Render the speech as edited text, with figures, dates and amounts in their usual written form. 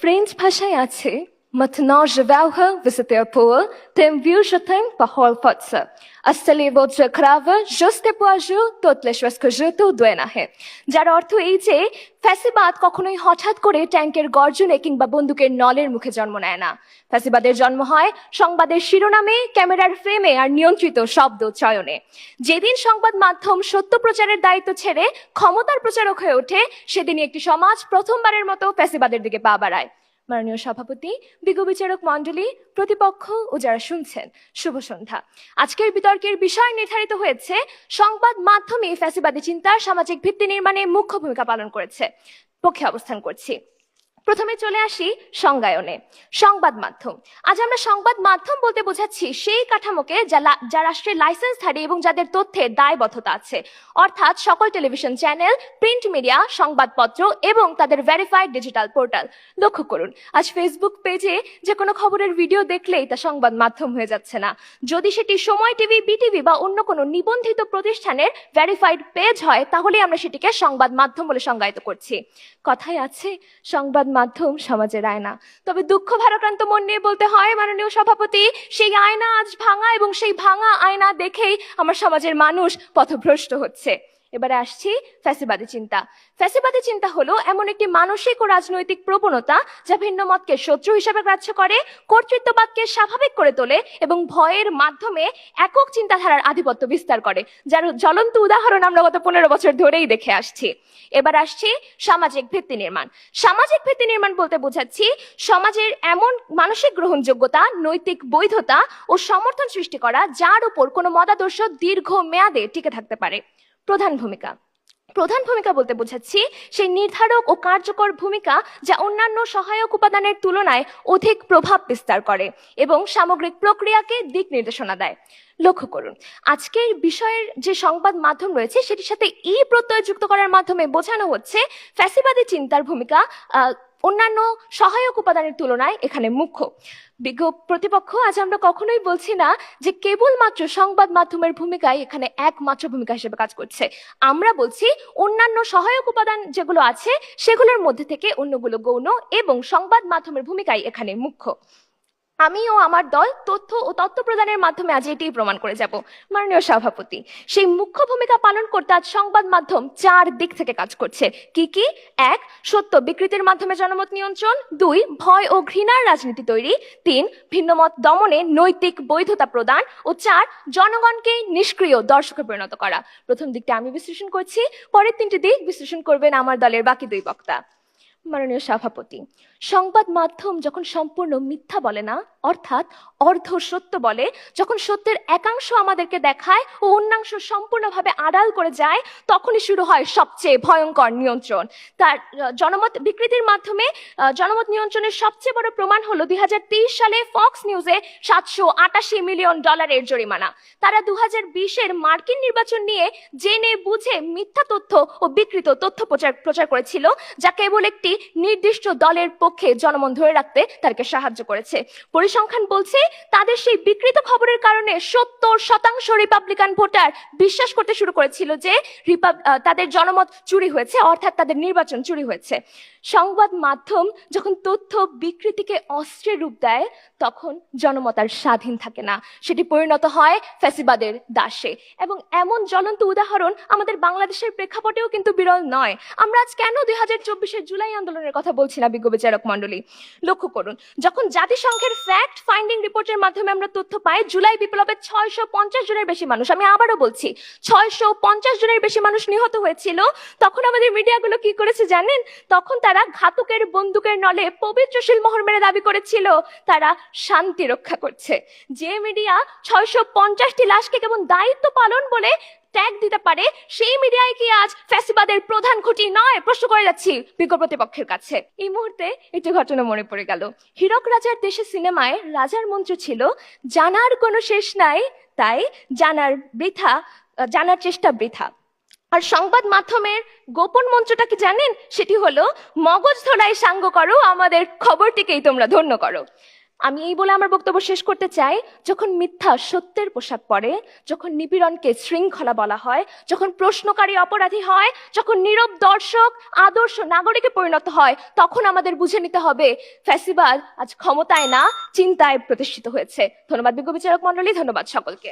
French ভাষায় আছে Maintenant je vais visiter pour dem Wilschatten Pahol Potsa. আসলে votre crave juste pour jour toutes les choses que je te dois হে, যার অর্থ এই যে ফ্যাসিবাদ কখনোই হঠাৎ করে ট্যাঙ্কের গর্জনে কিংবা বন্দুকের নলের মুখে জন্ম নেয় না। ফ্যাসিবাদের জন্ম হয় সংবাদের শিরোনামে, ক্যামেরার ফ্রেমে আর নিয়ন্ত্রিত শব্দ চয়নে। যেদিন সংবাদ মাধ্যম সত্য প্রচারের দায়িত্ব ছেড়ে ক্ষমতার প্রচারক হয়ে ওঠে, সেদিনই একটি সমাজ প্রথমবারের মতো ফ্যাসিবাদের দিকে পা বাড়ায়। মাননীয় সভাপতি, বিজ্ঞ বিচারক মণ্ডলী, প্রতিপক্ষ ও যারা শুনছেন, শুভ সন্ধ্যা। আজকের বিতর্কের বিষয় নির্ধারিত হয়েছে সংবাদ মাধ্যমে ফ্যাসিবাদী চিন্তার সামাজিক ভিত্তি নির্মাণে মুখ্য ভূমিকা পালন করেছে পক্ষে অবস্থান করছি। প্রথমে চলে আসি সংজ্ঞায়নে। সংবাদ মাধ্যম, আজ আমরা সংবাদ মাধ্যম বলতে বোঝাচ্ছি সেই কাঠামোকে যা রাষ্ট্রের লাইসেন্সধারী এবং যাদের তথ্যের দায়বদ্ধতা আছে, অর্থাৎ সকল টেলিভিশন চ্যানেল, প্রিন্ট মিডিয়া, সংবাদপত্র এবং তাদের ভেরিফাইড ডিজিটাল পোর্টাল। লক্ষ্য করুন, আজ ফেসবুক পেজে যে কোনো খবরের ভিডিও দেখলেই তা সংবাদ মাধ্যম হয়ে যাচ্ছে না। যদি সেটি সময় টিভি, বিটিভি বা অন্য কোনো নিবন্ধিত প্রতিষ্ঠানের ভেরিফাইড পেজ হয়, তাহলে আমরা সেটিকে সংবাদ মাধ্যম বলে সংজ্ঞায়িত করছি। কথায় আছে সংবাদ মাধ্যম সমাজের আয়না। তবে দুঃখ ভারাক্রান্ত মন নিয়ে বলতে হয় মাননীয় সভাপতি, সেই আয়না আজ ভাঙা এবং সেই ভাঙা আয়না দেখেই আমার সমাজের মানুষ পথভ্রষ্ট হচ্ছে। এবারে আসছি ফ্যাসিবাদী চিন্তা। ফ্যাসিবাদী চিন্তা হলো এমন একটি মানসিক ও রাজনৈতিক প্রবণতা যা ভিন্ন মতকে শত্রু হিসেবে গ্রাহ্য করে, কর্তৃত্ববাদকে স্বাভাবিক করে তোলে এবং ভয়ের মাধ্যমে একক চিন্তাধারার আধিপত্য বিস্তার করে, যার জ্বলন্ত উদাহরণ আমরা গত 15 বছর ধরেই দেখে আসছি। এবার আসছি সামাজিক ভিত্তি নির্মাণ। সামাজিক ভিত্তি নির্মাণ বলতে বোঝাচ্ছি সমাজের এমন মানসিক গ্রহণযোগ্যতা, নৈতিক বৈধতা ও সমর্থন সৃষ্টি করা যার উপর কোনো মতাদর্শ দীর্ঘ মেয়াদে টিকে থাকতে পারে। প্রধান ভূমিকা বলতে বোঝাচ্ছি সেই নির্ধারক ও কার্যকর ভূমিকা যা অন্যান্য সহায়ক উপাদানের তুলনায় অধিক প্রভাব বিস্তার করে এবং সামগ্রিক প্রক্রিয়াকে দিক নির্দেশনা দেয়। লক্ষ্য করুন, আজকের বিষয়ের যে সংবাদ মাধ্যম রয়েছে সেটির সাথে প্রত্যয় যুক্ত করার মাধ্যমে বোঝানো হচ্ছে ফ্যাসিবাদী চিন্তার ভূমিকা অন্যান্য সহায়ক উপাদানের তুলনায় এখানে মুখ্য। বিজ্ঞ প্রতিপক্ষ, আজ আমরা কখনোই বলছি না যে কেবলমাত্র সংবাদ মাধ্যমের ভূমিকাই এখানে একমাত্র ভূমিকা হিসেবে কাজ করছে। আমরা বলছি অন্যান্য সহায়ক উপাদান যেগুলো আছে সেগুলোর মধ্যে থেকে অন্যগুলো গৌণ এবং সংবাদ মাধ্যমের ভূমিকাই এখানে মুখ্য। আমি ও আমার দল তথ্য ও তত্ত্ব প্রদানের মাধ্যমে আজ এটাই প্রমাণ করে যাব। মাননীয় সভাপতি, সেই মুখ্য ভূমিকা পালন করতে আজ সংবাদ মাধ্যম 4 দিক থেকে কাজ করছে। কি কি? 1. সত্য বিকৃতির মাধ্যমে জনমত নিয়ন্ত্রণ। 2. ভয় ও ঘৃণার রাজনীতি তৈরি। 3. ভিন্নমত দমনে নৈতিক বৈধতা প্রদান। ও 4. জনগণকে নিষ্ক্রিয় দর্শকে পরিণত করা। প্রথম দিকটা আমি বিশ্লেষণ করছি, পরের 3টি দিক বিশ্লেষণ করবেন আমার দলের বাকি 2 বক্তা। মাননীয় সভাপতি, সংবাদ মাধ্যম যখন সম্পূর্ণ মিথ্যা বলে না, অর্থাৎ অর্ধ সত্য বলে, যখন সত্যের একাংশ আমাদেরকে দেখায় ও অন্যাংশ সম্পূর্ণভাবে আড়াল করে যায়, তখনই শুরু হয় সবচেয়ে ভয়ঙ্কর নিয়ন্ত্রণ। তার জনমত বিকৃতির মাধ্যমে জনমত নিয়ন্ত্রণের সবচেয়ে বড় প্রমাণ হলো 2023 সালে ফক্স নিউজে $788 মিলিয়ন জরিমানা। তারা 2020-এর মার্কিন নির্বাচন নিয়ে জেনে বুঝে মিথ্যা তথ্য ও বিকৃত তথ্য প্রচার করেছিল, যা কেবল একটি নির্দিষ্ট দলের পক্ষে জনমন ধরে রাখতে তাদেরকে সাহায্য করেছে। পরিসংখ্যান বলছে তাদের সেই বিকৃত খবরের কারণে 70% রিপাবলিকান ভোটার বিশ্বাস করতে শুরু করেছিল যে তাদের জনমত চুরি হয়েছে, অর্থাৎ তাদের নির্বাচন চুরি হয়েছে। সংবাদ মাধ্যম যখন তথ্য বিকৃতিকে অস্ত্রের রূপ দেয়, তখন জনমত আর স্বাধীন থাকে না, সেটি পরিণত হয় ফ্যাসিবাদের দাসে। এবং এমন জ্বলন্ত উদাহরণ আমাদের বাংলাদেশের প্রেক্ষাপটেও কিন্তু বিরল নয়। আমরা আজ কেন 2024-এর জুলাই আন্দোলনের কথা বলছি না বিজ্ঞ বিচারক মণ্ডলী? লক্ষ্য করুন, যখন জাতিসংঘের ফ্যাক্ট ফাইন্ডিং রিপোর্টের মাধ্যমে আমরা তথ্য পাই জুলাই বিপ্লবে 650 জনের বেশি মানুষ, আমি আবারও বলছি 650 জনের বেশি মানুষ নিহত হয়েছিল, তখন আমাদের মিডিয়াগুলো কি করেছে জানেন? তখন তারা ঘাতকের বন্দুকের নলে পবিত্র শিলমোহর মেরে দাবি করেছিল তারা শান্তি রক্ষা করছে। যে মিডিয়া 650টি লাশকে কেবল দায়িত্ব পালন বলে ট্যাগ দিতে পারে, সেই মিডিয়ায় কি আজ ফ্যাসিবাদের প্রধান খুঁটি নয়? প্রশ্ন করে যাচ্ছি বিজ্ঞ প্রতিপক্ষের কাছে। এই মুহূর্তে একটি ঘটনা মনে পড়ে গেল। হীরক রাজার দেশে সিনেমায় রাজার মন্ত্র ছিল, জানার কোনো শেষ নাই, তাই জানার চেষ্টা বৃথা। আর সংবাদ মাধ্যমের গোপন মন্ত্রটা কি জানেন? সেটি হলো মগজ ধরায় সাঙ্গ করো, আমাদের খবরটিকেই তোমরা ধন্য করো। আমি এই বলে আমার বক্তব্য শেষ করতে চাই, যখন মিথ্যা সত্যের পোশাক পরে, যখন নিপীড়নকে শৃঙ্খলা বলা হয়, যখন প্রশ্নকারী অপরাধী হয়, যখন নীরব দর্শক আদর্শ নাগরিকে পরিণত হয়, তখন আমাদের বুঝে নিতে হবে ফ্যাসিবাদ আজ ক্ষমতায় না চিন্তায় প্রতিষ্ঠিত হয়েছে। ধন্যবাদ বিজ্ঞ বিচারক মণ্ডলী, ধন্যবাদ সকলকে।